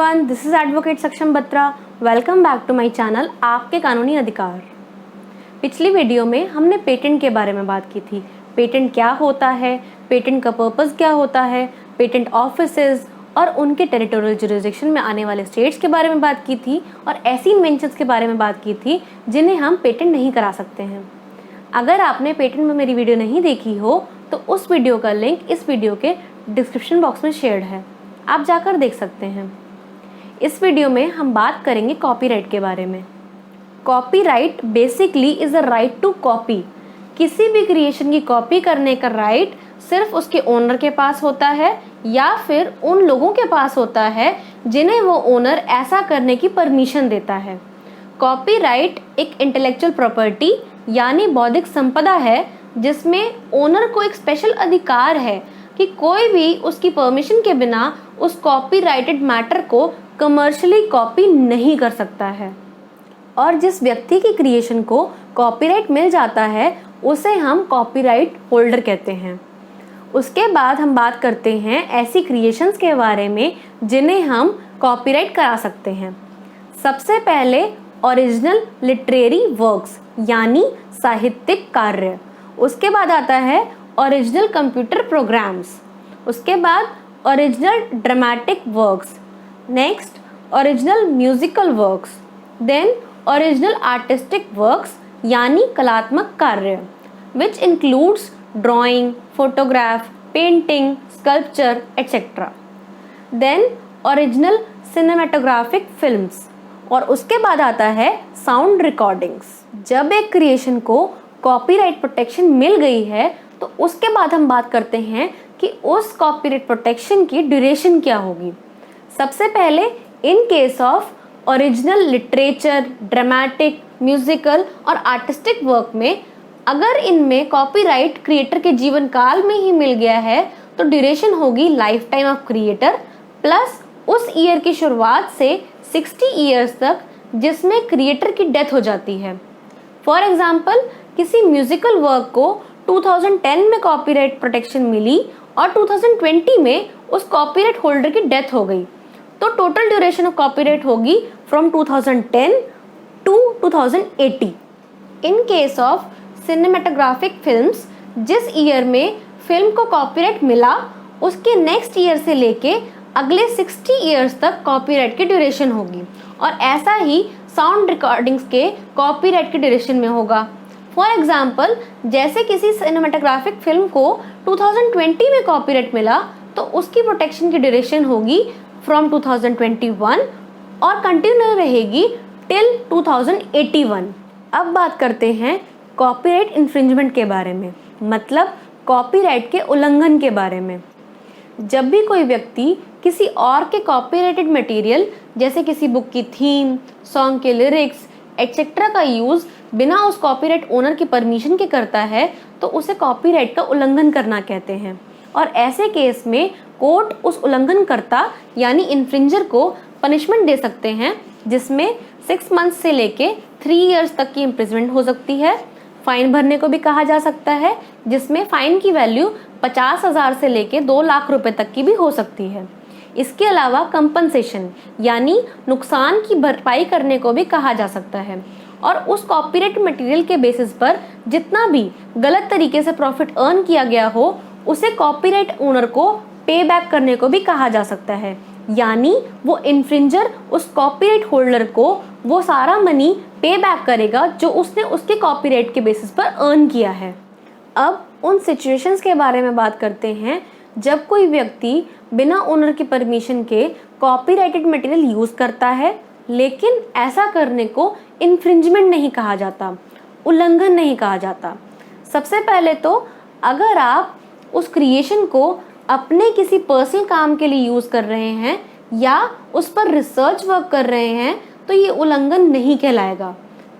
Everyone, this is advocate Saksham Batra. Welcome back to my channel आपके कानूनी अधिकार। पिछली वीडियो में हमने पेटेंट के बारे में बात की थी। पेटेंट क्या होता है, पेटेंट का पर्पस क्या होता है, पेटेंट ऑफिसेज और उनके टेरिटोरियल जुरिसडिक्शन में आने वाले स्टेट्स के बारे में बात की थी और ऐसी इन्वेंशंस के बारे में बात की थी जिन्हें हम पेटेंट नहीं करा सकते हैं। अगर आपने पेटेंट में मेरी वीडियो नहीं देखी हो तो उस वीडियो का लिंक इस वीडियो के डिस्क्रिप्शन बॉक्स में शेयर्ड है, आप जाकर देख सकते हैं। इस वीडियो में हम बात करेंगे कॉपीराइट के बारे में। Copyright basically is a right to copy. किसी भी क्रिएशन की कॉपी करने का राइट सिर्फ उसके ओनर के पास होता है या फिर उन लोगों के पास होता है जिन्हें वो ओनर ऐसा करने की परमिशन देता है। कॉपीराइट एक इंटेलेक्चुअल प्रॉपर्टी यानी बौद्धिक संपदा है जिसमें ओनर को एक स्पेशल अधिकार है कि कोई भी उसकी परमिशन के बिना उस कॉपीराइटेड मैटर को कमर्शियली कॉपी नहीं कर सकता है। और जिस व्यक्ति की क्रिएशन को कॉपीराइट मिल जाता है उसे हम कॉपीराइट होल्डर कहते हैं। उसके बाद हम बात करते हैं ऐसी क्रिएशंस के बारे में जिन्हें हम कॉपीराइट करा सकते हैं। सबसे पहले ओरिजिनल लिटरेरी वर्क्स यानी साहित्यिक कार्य, उसके बाद आता है ओरिजिनल कंप्यूटर प्रोग्राम्स, उसके बाद original dramatic works, next original musical works, then original artistic works यानी कलात्मक कार्य which includes drawing, photograph, painting, sculpture etcetera, then original cinematographic films और उसके बाद आता है साउंड रिकॉर्डिंग्स। जब एक क्रिएशन को कॉपीराइट प्रोटेक्शन मिल गई है तो उसके बाद हम बात करते हैं कि उस कॉपीराइट प्रोटेक्शन की ड्यूरेशन क्या होगी। सबसे पहले इन case of original literature, dramatic, musical और आर्टिस्टिक वर्क में अगर इनमें कॉपीराइट क्रिएटर के जीवन काल में ही मिल गया है तो ड्यूरेशन होगी life time of creator plus उस ईयर की शुरुआत से 60 ईयर्स तक जिसमें क्रिएटर की डेथ हो जाती है। फॉर एग्जाम्पल, किसी म्यूजिकल वर्क को 2010 में कॉपीराइट प्रोटेक्शन मिली और 2020 में उस कॉपीराइट होल्डर की डेथ हो गई तो टोटल ड्यूरेशन ऑफ कॉपीराइट होगी from 2010 to 2080। In case of cinematographic films, जिस ईयर में फिल्म को कॉपीराइट मिला उसके नेक्स्ट ईयर से लेके अगले 60 ईयर्स तक कॉपीराइट की ड्यूरेशन होगी और ऐसा ही साउंड रिकॉर्डिंग्स के कॉपीराइट की ड्यूरेशन में होगा। फॉर एग्जाम्पल, जैसे किसी सिनेमेटोग्राफिक फिल्म को 2020 में कॉपीराइट मिला तो उसकी प्रोटेक्शन की ड्यूरेशन होगी फ्रॉम 2021 और कंटिन्यू रहेगी टिल 2081। अब बात करते हैं कॉपीराइट इन्फ्रिंजमेंट के बारे में, मतलब कॉपीराइट के उल्लंघन के बारे में। जब भी कोई व्यक्ति किसी और के कॉपीराइटेड मटेरियल जैसे किसी बुक की थीम, सॉन्ग के लिरिक्स एटसेट्रा का यूज बिना उस कॉपीराइट ओनर की परमिशन के करता है तो उसे कॉपीराइट का उल्लंघन करना कहते हैं और ऐसे केस में कोर्ट उस उल्लंघनकर्ता यानी इन्फ्रिंजर को पनिशमेंट दे सकते हैं जिसमें 6 मंथ से लेके 3 इयर्स तक की इम्प्रिजमेंट हो सकती है। फाइन भरने को भी कहा जा सकता है जिसमें फाइन की वैल्यू 50,000 से लेके 2 लाख रुपए तक की भी हो सकती है। इसके अलावा कंपनसेशन यानी नुकसान की भरपाई करने को भी कहा जा सकता है और उस कॉपीराइट मटेरियल के बेसिस पर जितना भी गलत तरीके से प्रॉफिट अर्न किया गया हो उसे कॉपीराइट ओनर को पे बैक करने को भी कहा जा सकता है, यानी वो इन्फ्रिंजर उस कॉपीराइट होल्डर को वो सारा मनी पे बैक करेगा जो उसने उसके कॉपीराइट के बेसिस पर अर्न किया है। अब उन सिचुएशंस के बारे में बात करते हैं जब कोई व्यक्ति बिना ओनर की परमिशन के कॉपीराइटेड मटेरियल यूज करता है लेकिन ऐसा करने को इन्फ्रिंजमेंट नहीं कहा जाता, उल्लंघन नहीं कहा जाता। सबसे पहले तो अगर आप उस क्रिएशन को अपने किसी पर्सनल काम के लिए यूज कर रहे हैं या उस पर रिसर्च वर्क कर रहे हैं तो ये उल्लंघन नहीं कहलाएगा,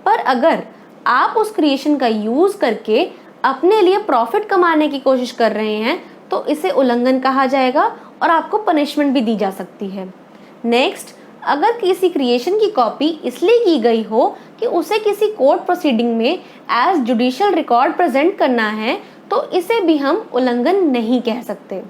पर अगर आप उस क्रिएशन का यूज करके अपने लिए प्रॉफिट कमाने की कोशिश कर रहे हैं तो इसे उल्लंघन कहा जाएगा और आपको पनिशमेंट भी दी जा सकती है। नेक्स्ट, अगर किसी क्रिएशन की कॉपी इसलिए की गई हो कि उसे किसी कोर्ट प्रोसीडिंग में एज जुडिशियल रिकॉर्ड प्रेजेंट करना है तो इसे भी हम उल्लंघन नहीं कह सकते।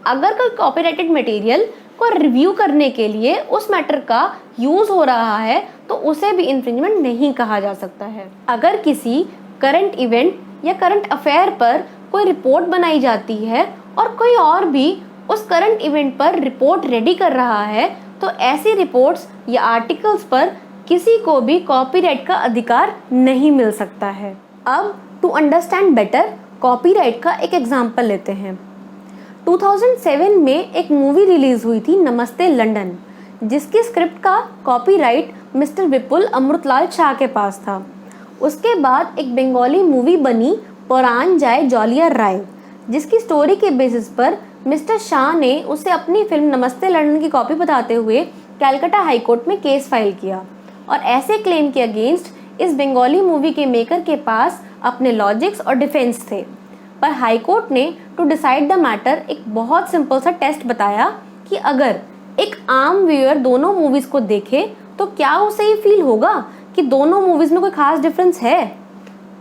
अगर कोई कॉपीराइटेड मटेरियल को रिव्यू करने के लिए उस मैटर का यूज हो रहा है तो उसे भी इन्फ्रिंजमेंट नहीं कहा जा सकता है। अगर किसी करंट इवेंट या करंट अफेयर पर कोई रिपोर्ट बनाई जाती है और कोई और भी उस करंट इवेंट पर रिपोर्ट रेडी कर रहा है तो ऐसी रिपोर्ट्स या आर्टिकल्स पर किसी को भी कॉपीराइट का अधिकार नहीं मिल सकता है। अब टू अंडरस्टैंड बेटर कॉपीराइट का एक एग्जाम्पल लेते हैं। 2007 में एक मूवी रिलीज हुई थी नमस्ते लंदन, जिसकी स्क्रिप्ट का कॉपीराइट मिस्टर विपुल अमृतलाल शाह के पास था। उसके बाद एक बंगाली मूवी बनी परान जाए जौलिया राय, जिसकी स्टोरी के बेसिस पर मिस्टर शाह ने उसे अपनी फिल्म नमस्ते लंदन की कॉपी बताते हुए कलकत्ता हाई कोर्ट में केस फाइल किया और ऐसे क्लेम के अगेंस्ट इस बंगाली मूवी के मेकर के पास अपने लॉजिक्स और डिफेंस थे। पर हाई कोर्ट ने टू डिसाइड द मैटर एक बहुत सिंपल सा टेस्ट बताया कि अगर एक आम व्यूअर दोनों मूवीज को देखे तो क्या उसे ये फील होगा कि दोनों मूवीज में कोई खास डिफरेंस है।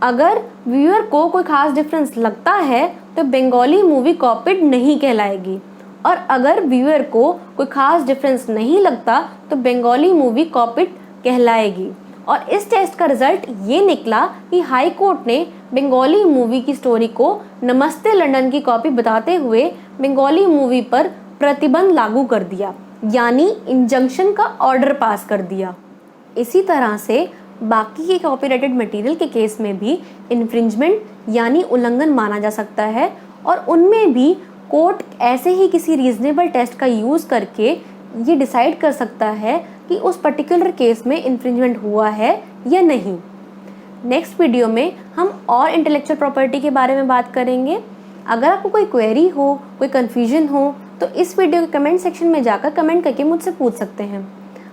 अगर व्यूअर को कोई खास डिफरेंस लगता है तो बंगाली मूवी कॉपीड नहीं कहलाएगी और अगर व्यूअर को कोई खास डिफरेंस नहीं लगता तो बंगाली मूवी कॉपीड कहलाएगी। और इस टेस्ट का रिजल्ट ये निकला कि हाई कोर्ट ने बंगाली मूवी की स्टोरी को नमस्ते लंदन की कॉपी बताते हुए बंगाली मूवी पर प्रतिबंध लागू कर दिया, यानी इंजंक्शन का ऑर्डर पास कर दिया। इसी तरह से बाकी के कॉपीराइटेड मटेरियल के केस में भी इन्फ्रिंजमेंट यानी उल्लंघन माना जा सकता है और उनमें भी कोर्ट ऐसे ही किसी रीजनेबल टेस्ट का यूज़ करके ये डिसाइड कर सकता है कि उस पर्टिकुलर केस में इन्फ्रिंजमेंट हुआ है या नहीं। नेक्स्ट वीडियो में हम और इंटेलेक्चुअल प्रॉपर्टी के बारे में बात करेंगे। अगर आपको कोई क्वेरी हो, कोई कन्फ्यूजन हो तो इस वीडियो के कमेंट सेक्शन में जाकर कमेंट करके मुझसे पूछ सकते हैं।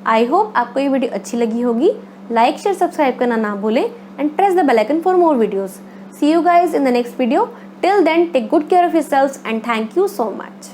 आई होप आपको ये वीडियो अच्छी लगी होगी। लाइक शेयर सब्सक्राइब करना ना भूलें and press the bell icon for more videos. See you guys in the next video. Till then take good care of yourselves and thank you so much.